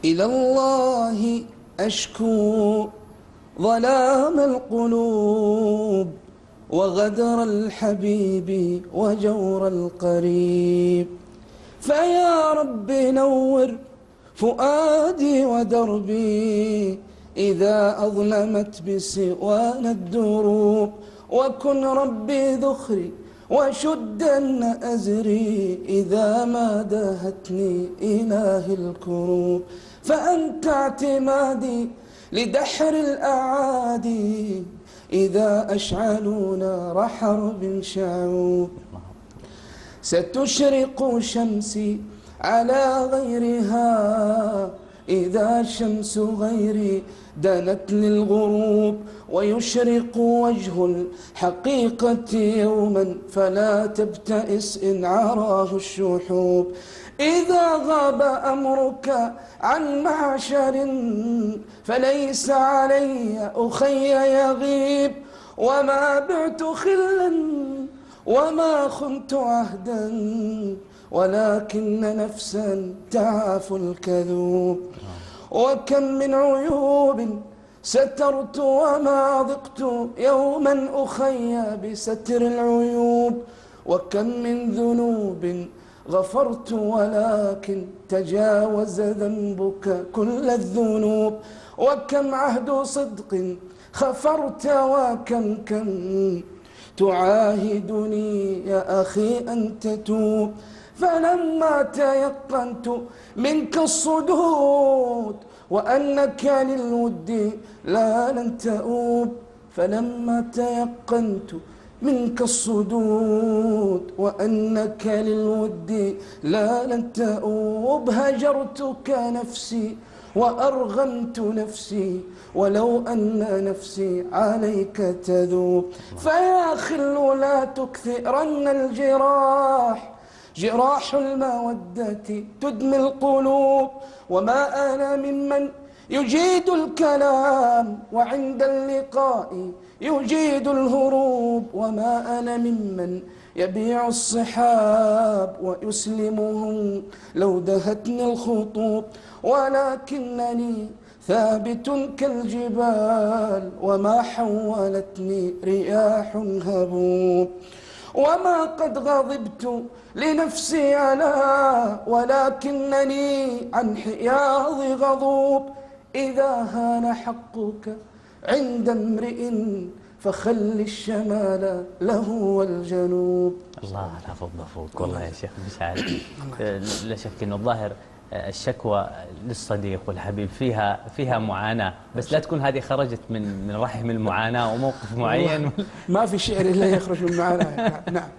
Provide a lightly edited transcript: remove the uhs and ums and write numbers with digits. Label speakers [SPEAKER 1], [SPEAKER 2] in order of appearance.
[SPEAKER 1] إلى الله أشكو ظلام القلوب وغدر الحبيب وجور القريب. فيا رب نور فؤادي ودربي إذا أظلمت بسوانا الدروب، وكن ربي ذخري وشدن أزري إذا ما داهتني إله الكروب. فأنت اعتمادي لدحر الأعادي إذا أشعلوا نار حرب شعوب. ستشرق شمسي على غيرها إذا شمس غيري دنت للغروب، ويشرق وجه الحقيقة يوما فلا تبتئس إن عراه الشحوب. إذا غاب أمرك عن معشر فليس علي أخي يغيب، وما بعت خلا وما خنت عهدا ولكن نفسا تعاف الكذوب. وكم من عيوب سترت وما ضقت يوما أخي بستر العيوب، وكم من ذنوب غفرت ولكن تجاوز ذنبك كل الذنوب. وكم عهد صدق خفرت وكم تعاهدني يا أخي أن تتوب. فلما تيقنت منك الصدود وأنك للود لا لن تؤوب، فلما تيقنت منك الصدود وأنك للود لا لن تؤوب، هجرتك نفسي وأرغمت نفسي ولو أن نفسي عليك تذوب. فيا خل لا تكثرن الجراح، جراح المودة تدمي القلوب. وما أنا ممن يجيد الكلام وعند اللقاء يجيد الهروب، وما أنا ممن يبيع الصحاب ويسلمهم لو دهتني الخطوب، ولكنني ثابت كالجبال وما حولتني رياح هبوب. وما قد غضبت لنفسي على ولكنني عن حياض غضوب. إذا هان حقك عند امرئ فخل الشمال له والجنوب.
[SPEAKER 2] الله لا فض فوق والله يا شيخ مشعل. لا شك انه الظاهر الشكوى للصديق والحبيب فيها معاناة، بس لا تكون هذه خرجت من رحم المعاناة وموقف معين.
[SPEAKER 1] ما في شعر إلا يخرج من معاناة. نعم.